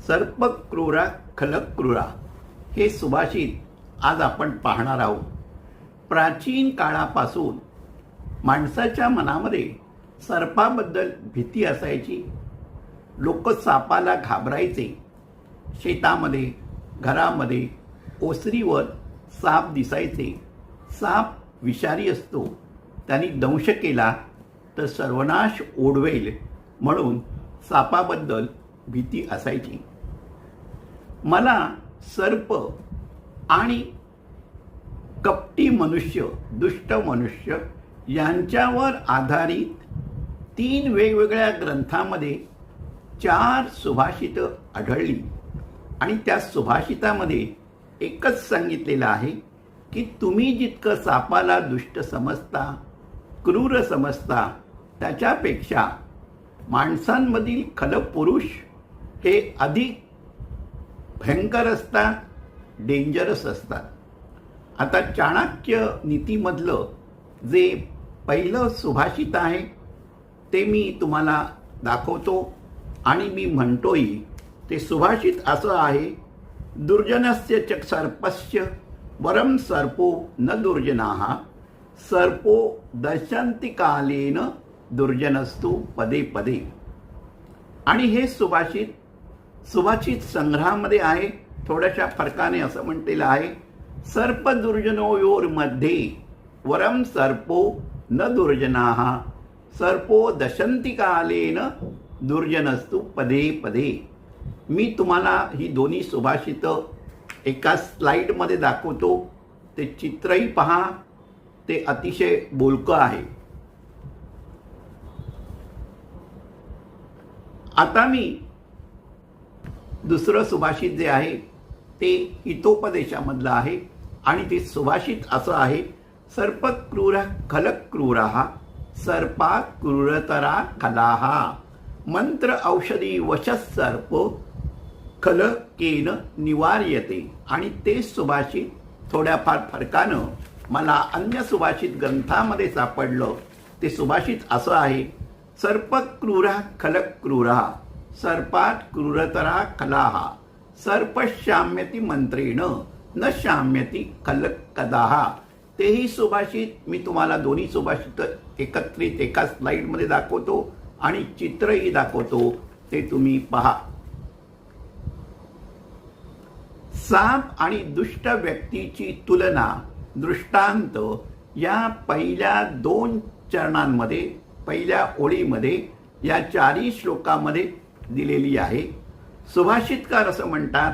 सर्प क्रूरा खलक क्रूरा हे सुभाषित आज आपण पाहणार आहोत. प्राचीन काळापासून माणसाच्या मनामध्ये सर्पाबद्दल भीती असायची. लोक सापाला घाबरायचे. शेतामध्ये, घरामध्ये, ओसरीवर साप दिसायचे. साप विषारी असतो, त्यांनी दंश केला तर सर्वनाश ओढवेल म्हणून सापाबद्दल भीती असायची. मला सर्प आणि कपटी मनुष्य, दुष्ट मनुष्य यांच्यावर आधारित 3 वेगवेगळ्या ग्रंथामध्ये 4 सुभाषितं आढळली आणि त्या सुभाषितामध्ये एकच सांगितलेलं आहे की तुम्ही जितकं सापाला दुष्ट समजता, क्रूर समजता, त्याच्यापेक्षा माणसांमधील खलपुरुष हे अधिक भयंकर असतात, डेंजरस असतात. आता चाणक्य नीतीमधलं जे पहिलं सुभाषित आहे ते मी तुम्हाला दाखवतो आणि मी म्हणतोय ते सुभाषित असं आहे. दुर्जनस्य च सर्पस्य वरम सर्पो न दुर्जनाः सर्पो दशन्ति कालेन दुर्जनस्तु पदे पदे. आणि हे सुभाषित संग्रहामध्ये आहे. थोड्याशा फरकाने असं म्हटलेलं आहे, सर्प दुर्जनोयोर मध्ये वरम सर्पो न दुर्जनाः सर्पो दशन्ति कालेन दुर्जनस्तु पदे पदे. मी तुम्हाला ही दोन्ही सुभाषितं एका स्लाइडमध्ये दाखवतो. ते चित्रही पहा, ते अतिशय बोलकं आहे. आता मी दुसरं सुभाषित जे आहे ते हितोपदेशामधलं आहे आणि ते सुभाषित असं आहे. सर्प क्रूर खलक क्रूराः सर्पात क्रूरतरा खलाः मंत्र औषधी वशः सर्प खलकेन निवार्यते. आणि ते सुभाषित थोड्याफार फरकानं मला अन्य सुभाषित ग्रंथामध्ये सापडलं. ते सुभाषित असं आहे, सर्प क्रूरा खलक क्रूरा सर्पात क्रूरतरा खलाः सर्प शाम्यति मंत्रेण न शाम्यति खलक कदाः. तेही सुभाषित मी तुम्हाला दोन्ही सुभाषित एकत्रित एका स्लाइडमध्ये दाखवतो आणि चित्रही दाखवतो, ते तुम्ही पहा. साप आणि दुष्ट व्यक्तीची तुलना दृष्टांत या पहिल्या 2 चरणांमध्ये, पहिल्या ओळीमध्ये, या 4 श्लोकामध्ये दिलेली आहे. सुभाषितकार असं म्हणतात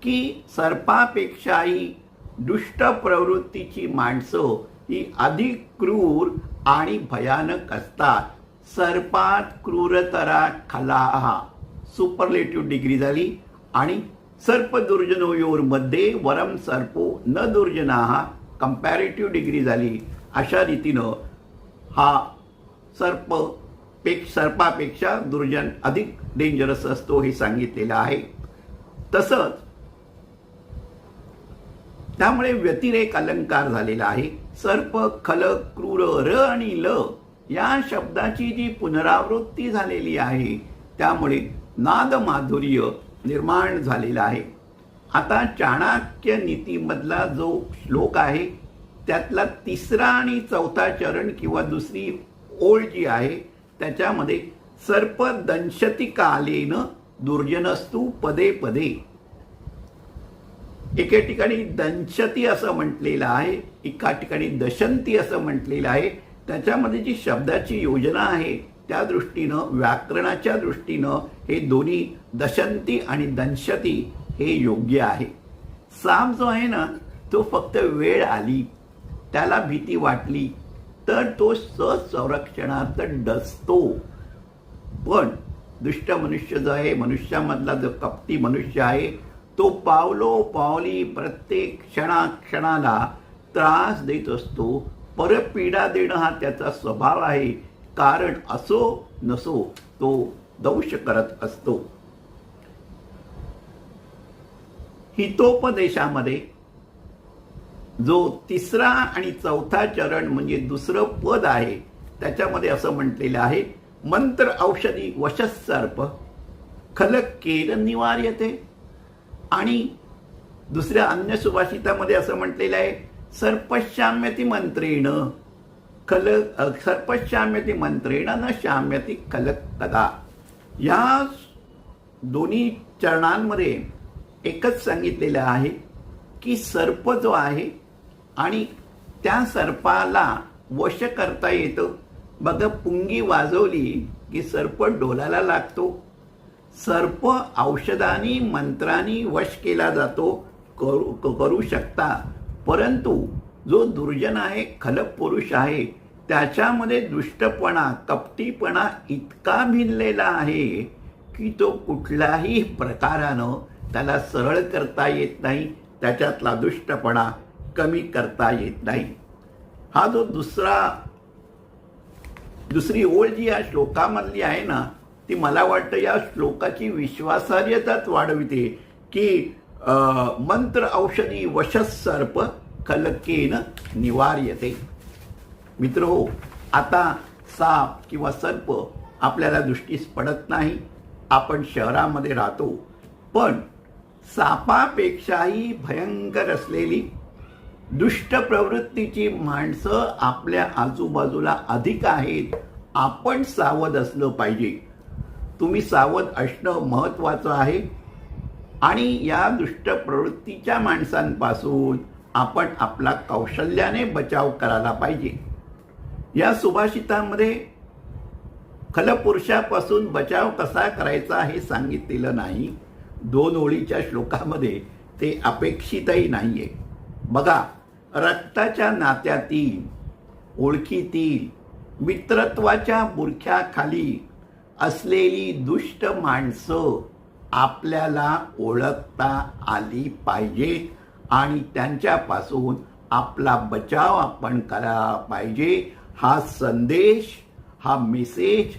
की सर्पापेक्षाही दुष्ट प्रवृत्तीची माणसं ही अधिक क्रूर आणि भयानक असतात. सर्पात क्रूरतरा खलाः सुपरलेटिव्ह डिग्री झाली. आणि सर्प दुर्जनोयोर मध्ये वरम सर्पो न दुर्जनाः कंपॅरेटिव्ह डिग्री झाली. अशा रीतीनं हा सर्पापेक्षा दुर्जन अधिक डेंजरस असतो हे सांगितलेलं आहे. तसंच त्यामुळे व्यतिरेक अलंकार झालेला आहे. सर्प, खल, क्रूर, र आणि ल या शब्दाची जी पुनरावृत्ती झालेली आहे त्यामुळे नाद माधुर्य निर्माण झालेला आहे. आता चाणक्य नीतीमधला जो श्लोक आहे त्यातला 3रा आणि 4था चरण किंवा दुसरी ओळ जी आहे त्याच्यामध्ये सर्प दंशति कालेन दुर्जनस्तु पदे पदे. एके ठिकाणी दंशती असं म्हटलेलं आहे, एका ठिकाणी दशंती असं म्हटलेलं आहे. त्याच्यामध्ये जी शब्दाची योजना आहे त्या दृष्टीनं, व्याकरणाच्या दृष्टीनं हे दोन्ही दशंती आणि दंशती हे योग्य आहे. साप जो आहे ना तो फक्त वेळ आली, त्याला भीती वाटली तर तो संरक्षणार्थ डसतो. पण दुष्ट मनुष्य जो आहे, मनुष्यामधला जो कपटी मनुष्य आहे तो पावलोपावली प्रत्येक क्षणाला त्रास देत असतो. परपीडा देणं हा त्याचा स्वभाव आहे. कारण असो नसो तो दंश करत असतो. हितोपदेशामध्ये जो 3रा आणि 4था चरण म्हणजे दुसरं पद आहे त्याच्यामध्ये असं म्हटलेलं आहे, मंत्र औषधी वशः सर्प खलक्केन निवार्यते. आणि दुसऱ्या अन्य सुभाषितामध्ये असं म्हटलेलं आहे, सर्पशाम्यती मंत्रेण सर्पशाम्यती मंत्रेण न शाम्यती खलक कदा. या दोन्ही चरणांमध्ये एकच सांगितलेलं आहे की सर्प जो आहे आणि त्या सर्पाला वश करता येतं. बघा, पुंगी वाजवली की सर्प डोलायला लागतो. सर्प औषधानी मंत्रानी वश केला जातो, करू शकता. परंतु जो दुर्जन आहे, खलक पुरुष आहे, त्याच्यामध्ये दुष्टपणा, कपटीपणा इतका भिनलेला आहे की तो कुठल्याही प्रकारानं त्याला सरळ करता येत नाही, त्याच्यातला दुष्टपणा कमी करता येत नाही. हा जो दुसरी ओळ जी या श्लोकामधली आहे ना, ती मला वाटतं या श्लोकाची विश्वासार्हताच वाढविते की मंत्र औषधी वशस सर्प खलकेन निवार्यते. मित्रहो, आता साप किंवा सर्प आपल्याला दृष्टीस पडत नाही. आपण शहरामध्ये राहतो, पण सापापेक्षाही भयंकर असलेली दुष्ट प्रवृत्तीची माणसं आपल्या आजूबाजूला अधिक आहेत. आपण सावध असलं पाहिजे. तुम्ही सावध असणं महत्त्वाचं आहे. आणि या दुष्ट प्रवृत्तीच्या माणसांपासून आपण आपला कौशल्याने बचाव करायला पाहिजे. या सुभाषितांमध्ये खलपुरुषापासून बचाव कसा करायचा हे सांगितलेलं नाही. 2 ओळीच्या श्लोकामध्ये ते अपेक्षितही नाहीये. बघा, रक्ताच्या नात्यातील, ओळखीतील, मित्रत्वाच्या बुरख्याखाली असलेली दुष्ट माणसं आपल्याला ओळखता आली पाहिजेत आणि त्यांच्यापासून आपला बचाव आपण करायला पाहिजे. हा संदेश, हा मेसेज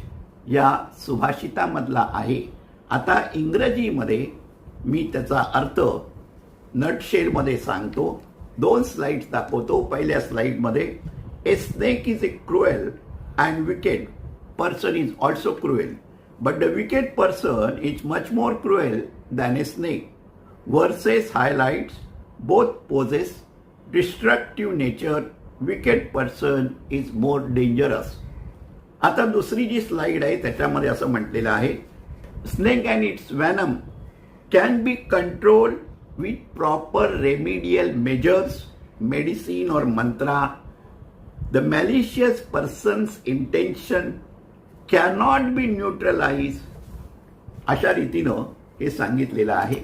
या सुभाषितामधला आहे. आता इंग्रजीमध्ये मी त्याचा अर्थ नटशेलमध्ये सांगतो. 2 स्लाइड्स दाखवतो. पहिल्या स्लाइडमध्ये, a snake is a cruel and wicked person is also cruel, but the wicked person is much more cruel than a snake. Verses highlights both possess destructive nature. Wicked person is more dangerous. आता दुसरी जी slide आहे त्याच्यामध्ये असं म्हटलेलं आहे, snake and its venom can be control with proper remedial measures, medicine और mantra. The malicious person's intention cannot be neutralized. अशा रीतीनं हे सांगितलेलं आहे.